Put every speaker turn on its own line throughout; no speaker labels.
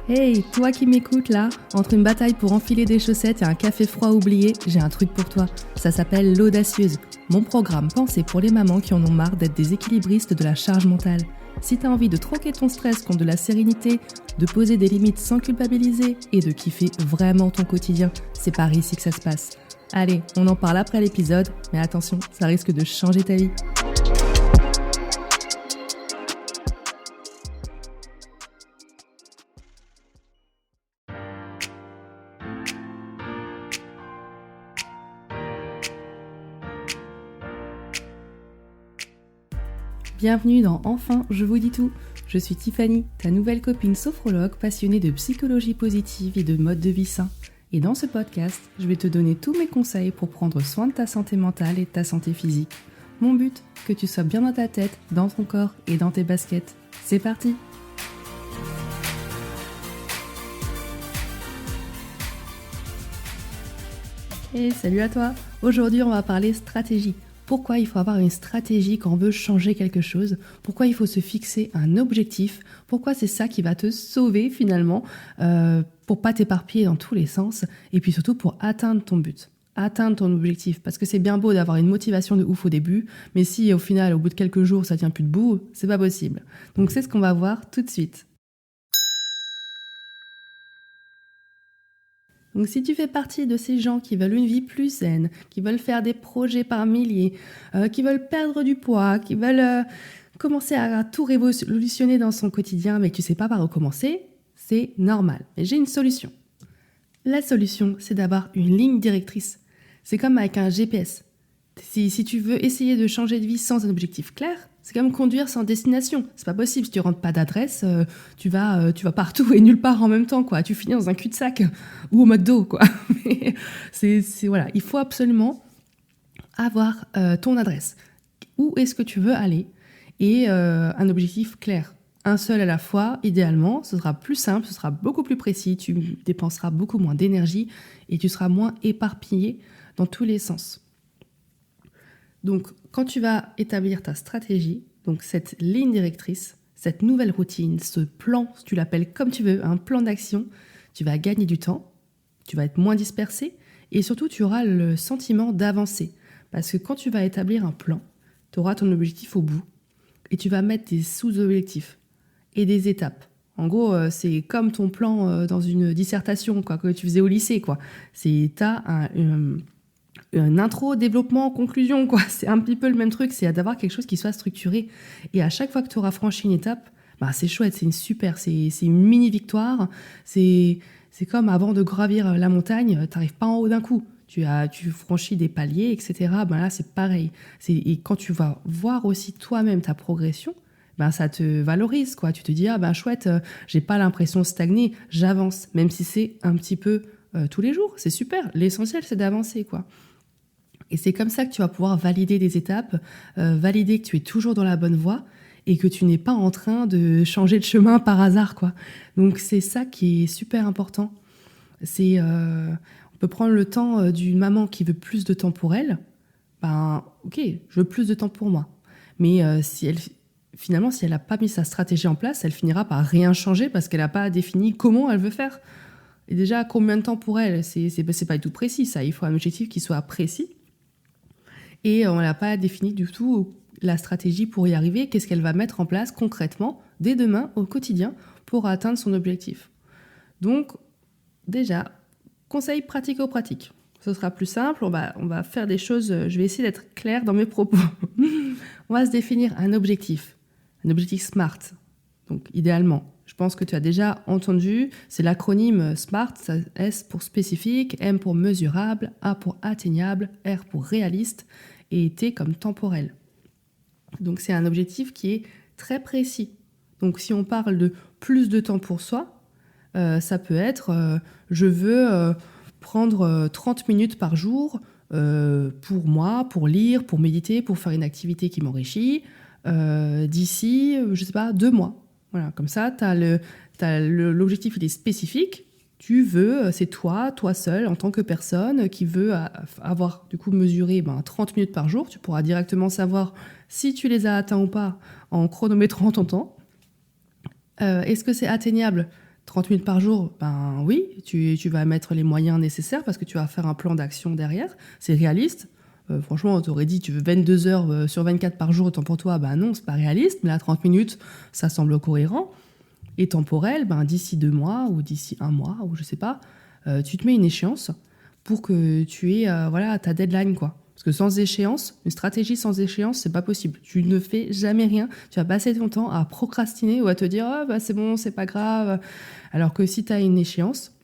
Hey, toi qui m'écoutes là, entre une bataille pour enfiler des chaussettes et un café froid oublié, j'ai un truc pour toi. Ça s'appelle l'Audacieuse, mon programme pensé pour les mamans qui en ont marre d'être des équilibristes de la charge mentale. Si t'as envie de troquer ton stress contre de la sérénité, de poser des limites sans culpabiliser et de kiffer vraiment ton quotidien, c'est par ici que ça se passe. Allez, on en parle après l'épisode, mais attention, ça risque de changer ta vie. Bienvenue dans Enfin, je vous dis tout. Je suis Tiffany, ta nouvelle copine sophrologue passionnée de psychologie positive et de mode de vie sain. Et dans ce podcast, je vais te donner tous mes conseils pour prendre soin de ta santé mentale et de ta santé physique. Mon but, que tu sois bien dans ta tête, dans ton corps et dans tes baskets. C'est parti! Et salut à toi! Aujourd'hui, on va parler stratégie. Pourquoi il faut avoir une stratégie quand on veut changer quelque chose, pourquoi il faut se fixer un objectif, pourquoi c'est ça qui va te sauver finalement, pour pas t'éparpiller dans tous les sens, et puis surtout pour atteindre ton but, atteindre ton objectif. Parce que c'est bien beau d'avoir une motivation de ouf au début, mais si au final, au bout de quelques jours, ça tient plus debout, c'est pas possible. Donc c'est ce qu'on va voir tout de suite. Donc si tu fais partie de ces gens qui veulent une vie plus zen, qui veulent faire des projets par milliers, qui veulent perdre du poids, qui veulent commencer à tout révolutionner dans son quotidien, mais que tu ne sais pas par où commencer, c'est normal. Mais j'ai une solution. La solution, c'est d'avoir une ligne directrice. C'est comme avec un GPS. Si tu veux essayer de changer de vie sans un objectif clair, c'est comme conduire sans destination. C'est pas possible. Si tu rentres pas d'adresse, tu vas partout et nulle part en même temps, quoi. Tu finis dans un cul-de-sac ou au McDo, quoi. Mais voilà. Il faut absolument avoir ton adresse. Où est-ce que tu veux aller et un objectif clair. Un seul à la fois, idéalement, ce sera plus simple, ce sera beaucoup plus précis, tu dépenseras beaucoup moins d'énergie et tu seras moins éparpillé dans tous les sens. Donc, quand tu vas établir ta stratégie, donc cette ligne directrice, cette nouvelle routine, ce plan, tu l'appelles comme tu veux, un plan d'action, tu vas gagner du temps, tu vas être moins dispersé et surtout tu auras le sentiment d'avancer. Parce que quand tu vas établir un plan, tu auras ton objectif au bout et tu vas mettre des sous-objectifs et des étapes. En gros, c'est comme ton plan dans une dissertation quoi, que tu faisais au lycée. Tu as un intro, développement, conclusion, quoi. C'est un petit peu le même truc, c'est d'avoir quelque chose qui soit structuré. Et à chaque fois que tu auras franchi une étape, c'est chouette, c'est une mini-victoire. C'est comme avant de gravir la montagne, tu n'arrives pas en haut d'un coup. Tu franchis des paliers, etc. Là, c'est pareil. Et quand tu vas voir aussi toi-même ta progression, ça te valorise, quoi. Tu te dis, chouette, j'ai pas l'impression de stagner, j'avance, même si c'est un petit peu tous les jours. C'est super. L'essentiel, c'est d'avancer, quoi. Et c'est comme ça que tu vas pouvoir valider des étapes, valider que tu es toujours dans la bonne voie et que tu n'es pas en train de changer de chemin par hasard, quoi. Donc c'est ça qui est super important. On peut prendre le temps d'une maman qui veut plus de temps pour elle. Ok, je veux plus de temps pour moi. Mais si elle n'a pas mis sa stratégie en place, elle finira par rien changer parce qu'elle n'a pas défini comment elle veut faire. Et déjà, combien de temps pour elle, c'est pas du tout précis, ça. Il faut un objectif qui soit précis. Et on n'a pas défini du tout la stratégie pour y arriver, qu'est-ce qu'elle va mettre en place concrètement, dès demain, au quotidien, pour atteindre son objectif. Donc, déjà, conseil pratico-pratique. Ce sera plus simple, on va faire des choses, je vais essayer d'être claire dans mes propos. On va se définir un objectif SMART, donc idéalement. Je pense que tu as déjà entendu, c'est l'acronyme SMART, S pour spécifique, M pour mesurable, A pour atteignable, R pour réaliste et T comme temporel. Donc c'est un objectif qui est très précis. Donc si on parle de plus de temps pour soi, ça peut être je veux prendre 30 minutes par jour pour moi, pour lire, pour méditer, pour faire une activité qui m'enrichit d'ici, 2 mois. Voilà, comme ça, l'objectif il est spécifique. Tu veux, c'est toi seul, en tant que personne qui veut avoir du coup mesuré 30 minutes par jour. Tu pourras directement savoir si tu les as atteints ou pas en chronométrant ton temps. Est-ce que c'est atteignable ? 30 minutes par jour, ben oui, tu vas mettre les moyens nécessaires parce que tu vas faire un plan d'action derrière. C'est réaliste. Franchement, on t'aurait dit tu veux 22 heures sur 24 par jour, autant pour toi, ben non, c'est pas réaliste. Mais là, 30 minutes, ça semble cohérent. Et temporel, ben d'ici 2 mois ou d'ici 1 mois ou je sais pas, tu te mets une échéance pour que tu aies ta deadline, quoi. Parce que sans échéance, une stratégie sans échéance, c'est pas possible. Tu ne fais jamais rien. Tu vas passer ton temps à procrastiner ou à te dire c'est bon, c'est pas grave. Alors que si tu as une échéance,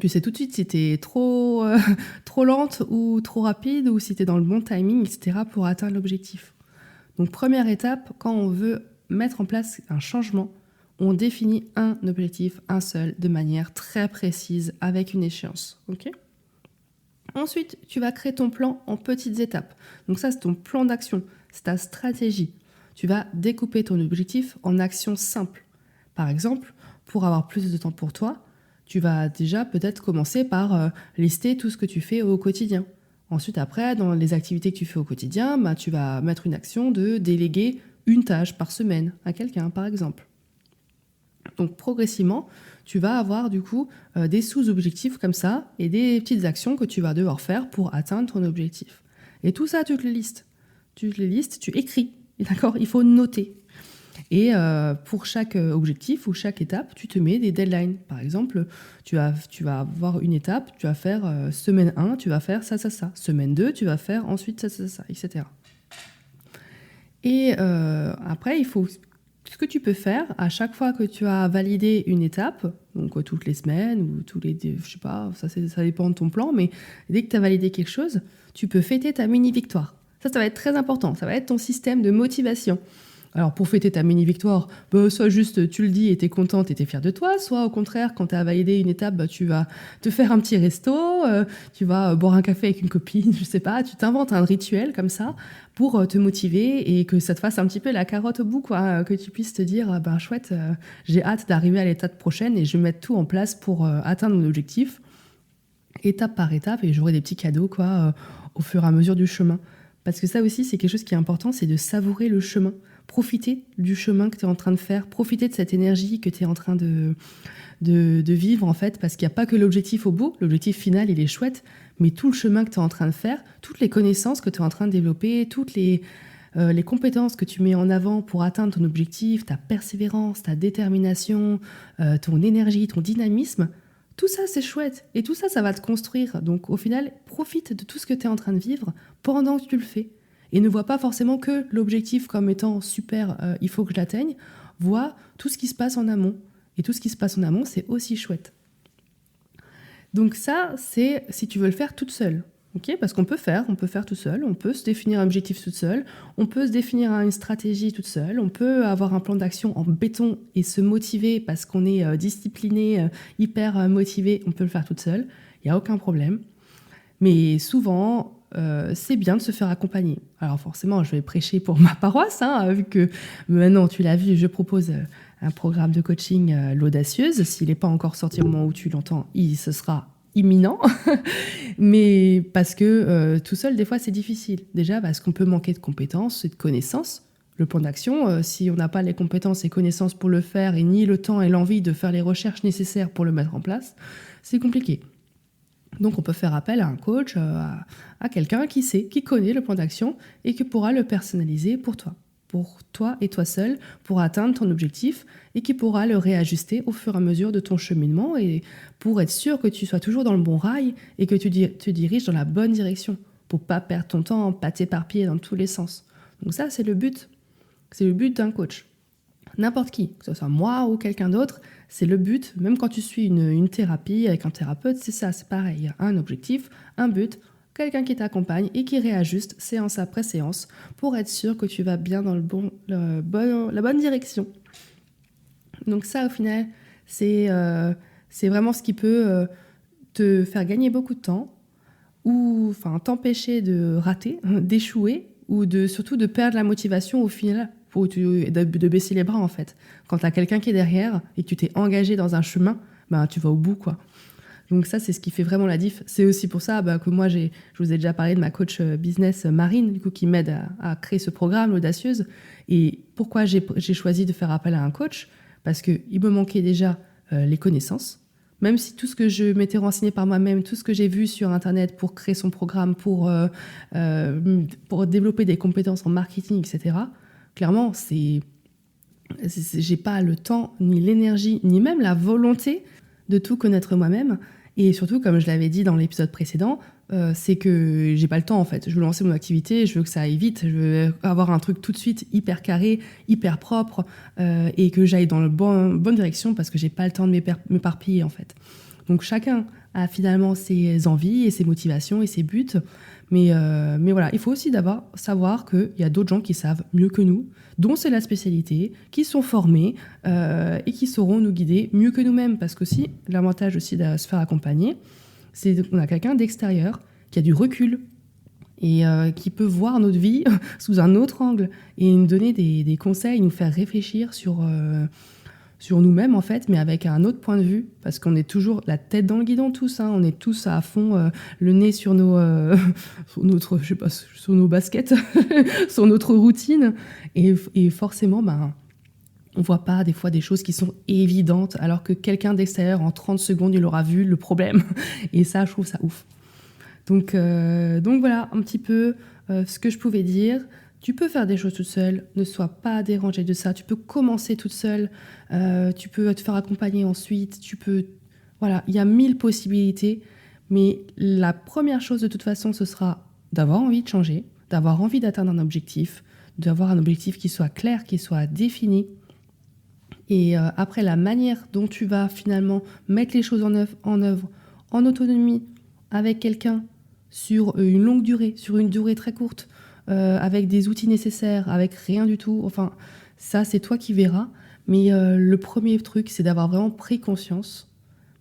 tu sais tout de suite si tu es trop, trop lente ou trop rapide ou si tu es dans le bon timing, etc. pour atteindre l'objectif. Donc première étape, quand on veut mettre en place un changement, on définit un objectif, un seul, de manière très précise, avec une échéance. Ok ? Ensuite, tu vas créer ton plan en petites étapes. Donc ça, c'est ton plan d'action, c'est ta stratégie. Tu vas découper ton objectif en actions simples. Par exemple, pour avoir plus de temps pour toi, tu vas déjà peut-être commencer par lister tout ce que tu fais au quotidien. Ensuite, après, dans les activités que tu fais au quotidien, tu vas mettre une action de déléguer une tâche par semaine à quelqu'un, par exemple. Donc progressivement, tu vas avoir du coup des sous-objectifs comme ça et des petites actions que tu vas devoir faire pour atteindre ton objectif. Et tout ça, tu te les listes. Tu te les listes, tu écris. D'accord ? Il faut noter. Et pour chaque objectif ou chaque étape, tu te mets des deadlines. Par exemple, tu vas avoir une étape, tu vas faire semaine 1, tu vas faire ça, ça, ça. Semaine 2, tu vas faire ensuite ça, ça, ça, etc. Et après, il faut... Ce que tu peux faire, à chaque fois que tu as validé une étape, donc toutes les semaines ou tous les... Je sais pas, ça dépend de ton plan, mais dès que tu as validé quelque chose, tu peux fêter ta mini-victoire. Ça va être très important. Ça va être ton système de motivation. Alors, pour fêter ta mini-victoire, soit juste tu le dis et tu es contente et tu es fière de toi, soit au contraire, quand tu as validé une étape, tu vas te faire un petit resto, tu vas boire un café avec une copine, je sais pas, tu t'inventes un rituel comme ça pour te motiver et que ça te fasse un petit peu la carotte au bout, quoi, que tu puisses te dire, chouette, j'ai hâte d'arriver à l'étape prochaine et je vais mettre tout en place pour atteindre mon objectif, étape par étape, et j'aurai des petits cadeaux, quoi, au fur et à mesure du chemin. Parce que ça aussi, c'est quelque chose qui est important, c'est de savourer le chemin. Profiter du chemin que tu es en train de faire, profiter de cette énergie que tu es en train de vivre, en fait, parce qu'il n'y a pas que l'objectif au bout. L'objectif final, il est chouette, mais tout le chemin que tu es en train de faire, toutes les connaissances que tu es en train de développer, toutes les compétences que tu mets en avant pour atteindre ton objectif, ta persévérance, ta détermination, ton énergie, ton dynamisme, tout ça, c'est chouette. Et tout ça, ça va te construire. Donc, au final, profite de tout ce que tu es en train de vivre pendant que tu le fais. Et ne vois pas forcément que l'objectif comme étant super, il faut que je l'atteigne. Vois tout ce qui se passe en amont. Et tout ce qui se passe en amont, c'est aussi chouette. Donc ça, c'est si tu veux le faire toute seule. Okay, parce qu'on peut faire tout seul, on peut se définir un objectif toute seule, on peut se définir une stratégie toute seule, on peut avoir un plan d'action en béton et se motiver parce qu'on est discipliné, hyper motivé, on peut le faire toute seule, il n'y a aucun problème. Mais souvent, c'est bien de se faire accompagner. Alors forcément, je vais prêcher pour ma paroisse, vu que maintenant, tu l'as vu, je propose un programme de coaching, l'Audacieuse. S'il n'est pas encore sorti au moment où tu l'entends, ce sera imminent. Mais parce que tout seul, des fois, c'est difficile. Déjà, parce qu'on peut manquer de compétences et de connaissances. Le plan d'action, si on n'a pas les compétences et connaissances pour le faire et ni le temps et l'envie de faire les recherches nécessaires pour le mettre en place, c'est compliqué. Donc on peut faire appel à un coach, à quelqu'un qui sait, qui connaît le plan d'action et qui pourra le personnaliser pour toi et toi seul, pour atteindre ton objectif et qui pourra le réajuster au fur et à mesure de ton cheminement et pour être sûr que tu sois toujours dans le bon rail et que tu te diriges dans la bonne direction pour pas perdre ton temps, pas t'éparpiller dans tous les sens. Donc ça, c'est le but. C'est le but d'un coach. N'importe qui, que ce soit moi ou quelqu'un d'autre, c'est le but. Même quand tu suis une thérapie avec un thérapeute, c'est ça, c'est pareil. Il y a un objectif, un but, quelqu'un qui t'accompagne et qui réajuste séance après séance pour être sûr que tu vas bien dans la bonne direction. Donc ça, au final, c'est vraiment ce qui peut te faire gagner beaucoup de temps ou t'empêcher de rater, d'échouer ou surtout de perdre la motivation au final. De baisser les bras, en fait. Quand tu as quelqu'un qui est derrière et que tu t'es engagé dans un chemin, tu vas au bout, quoi. Donc ça, c'est ce qui fait vraiment la diff. C'est aussi pour ça que moi, je vous ai déjà parlé de ma coach business Marine, du coup, qui m'aide à créer ce programme, l'Audacieuse. Et pourquoi j'ai choisi de faire appel à un coach ? Parce qu'il me manquait déjà les connaissances. Même si tout ce que je m'étais renseigné par moi-même, tout ce que j'ai vu sur Internet pour créer son programme, pour développer des compétences en marketing, etc., clairement, j'ai pas le temps, ni l'énergie, ni même la volonté de tout connaître moi-même. Et surtout, comme je l'avais dit dans l'épisode précédent, c'est que j'ai pas le temps en fait. Je veux lancer mon activité, je veux que ça aille vite, je veux avoir un truc tout de suite hyper carré, hyper propre et que j'aille dans la bonne direction parce que j'ai pas le temps de m'éparpiller en fait. Donc chacun a finalement ses envies et ses motivations et ses buts. Mais voilà, il faut aussi d'abord savoir qu'il y a d'autres gens qui savent mieux que nous, dont c'est la spécialité, qui sont formés et qui sauront nous guider mieux que nous-mêmes. Parce que si, l'avantage aussi de se faire accompagner, c'est qu'on a quelqu'un d'extérieur qui a du recul et qui peut voir notre vie sous un autre angle et nous donner des conseils, nous faire réfléchir sur nous-mêmes en fait, mais avec un autre point de vue, parce qu'on est toujours la tête dans le guidon tous, hein, on est tous à fond, le nez sur sur nos baskets, sur notre routine, et forcément, on voit pas des fois des choses qui sont évidentes, alors que quelqu'un d'extérieur, en 30 secondes, il aura vu le problème, et ça, je trouve ça ouf. Donc voilà un petit peu ce que je pouvais dire. Tu peux faire des choses toute seule, ne sois pas dérangée de ça. Tu peux commencer toute seule, tu peux te faire accompagner ensuite. Voilà, il y a 1000 possibilités. Mais la première chose de toute façon, ce sera d'avoir envie de changer, d'avoir envie d'atteindre un objectif, d'avoir un objectif qui soit clair, qui soit défini. Et après, la manière dont tu vas finalement mettre les choses en œuvre, en autonomie, avec quelqu'un, sur une longue durée, sur une durée très courte, avec des outils nécessaires, avec rien du tout. Enfin, ça, c'est toi qui verras. Mais le premier truc, c'est d'avoir vraiment pris conscience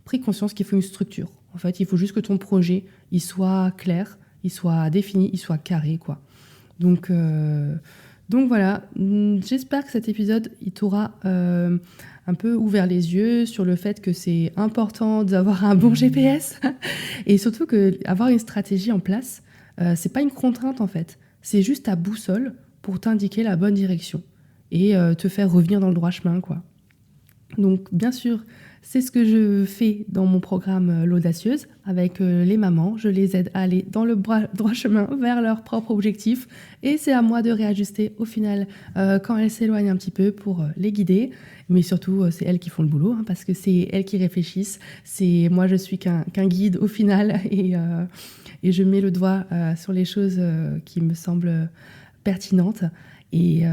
qu'il faut une structure. En fait, il faut juste que ton projet, il soit clair, il soit défini, il soit carré, quoi. Donc voilà, j'espère que cet épisode, il t'aura un peu ouvert les yeux sur le fait que c'est important d'avoir un bon GPS et surtout qu'avoir une stratégie en place, c'est pas une contrainte en fait. C'est juste ta boussole pour t'indiquer la bonne direction et te faire revenir dans le droit chemin, quoi. Donc, bien sûr, c'est ce que je fais dans mon programme L'Audacieuse avec les mamans. Je les aide à aller dans le droit chemin vers leur propre objectif et c'est à moi de réajuster au final quand elles s'éloignent un petit peu pour les guider. Mais surtout, c'est elles qui font le boulot hein, parce que c'est elles qui réfléchissent. Moi, je suis qu'un guide au final et je mets le doigt sur les choses qui me semblent pertinentes. Et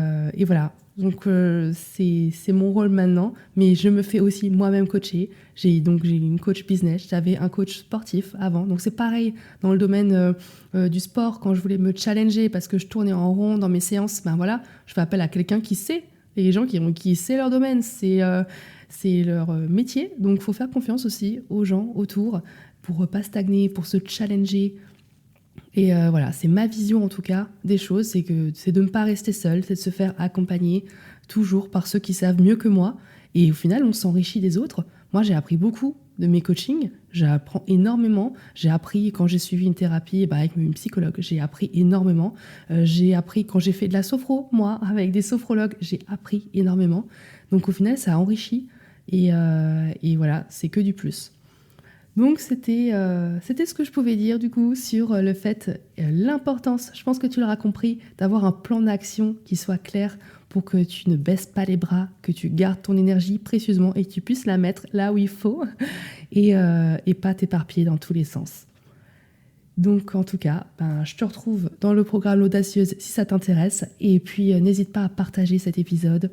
voilà. Donc c'est mon rôle maintenant, mais je me fais aussi moi-même coacher. J'ai une coach business, j'avais un coach sportif avant, donc c'est pareil dans le domaine du sport. Quand je voulais me challenger parce que je tournais en rond dans mes séances, voilà, je fais appel à quelqu'un qui sait, et les gens qui sait leur domaine, c'est leur métier, donc il faut faire confiance aussi aux gens autour pour pas stagner, pour se challenger. Et voilà, c'est ma vision en tout cas des choses, c'est de ne pas rester seul, c'est de se faire accompagner toujours par ceux qui savent mieux que moi. Et au final, on s'enrichit des autres. Moi, j'ai appris beaucoup de mes coachings, j'apprends énormément. J'ai appris quand j'ai suivi une thérapie avec une psychologue, j'ai appris énormément. J'ai appris quand j'ai fait de la sophro, moi, avec des sophrologues, j'ai appris énormément. Donc au final, ça enrichit et voilà, c'est que du plus. Donc c'était ce que je pouvais dire du coup sur le fait, l'importance, je pense que tu l'auras compris, d'avoir un plan d'action qui soit clair pour que tu ne baisses pas les bras, que tu gardes ton énergie précieusement et que tu puisses la mettre là où il faut et pas t'éparpiller dans tous les sens. Donc en tout cas, je te retrouve dans le programme L'Audacieuse si ça t'intéresse et puis n'hésite pas à partager cet épisode,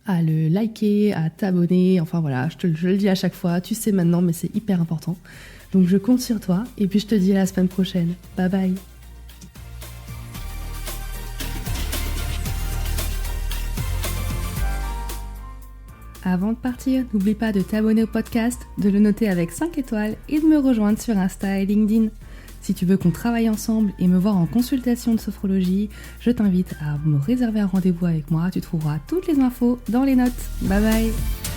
à le liker, à t'abonner, enfin voilà, je le dis à chaque fois, tu sais maintenant, mais c'est hyper important. Donc je compte sur toi, et puis je te dis à la semaine prochaine. Bye bye. Avant de partir, n'oublie pas de t'abonner au podcast, de le noter avec 5 étoiles et de me rejoindre sur Insta et LinkedIn. Si tu veux qu'on travaille ensemble et me voir en consultation de sophrologie, je t'invite à me réserver un rendez-vous avec moi. Tu trouveras toutes les infos dans les notes. Bye bye.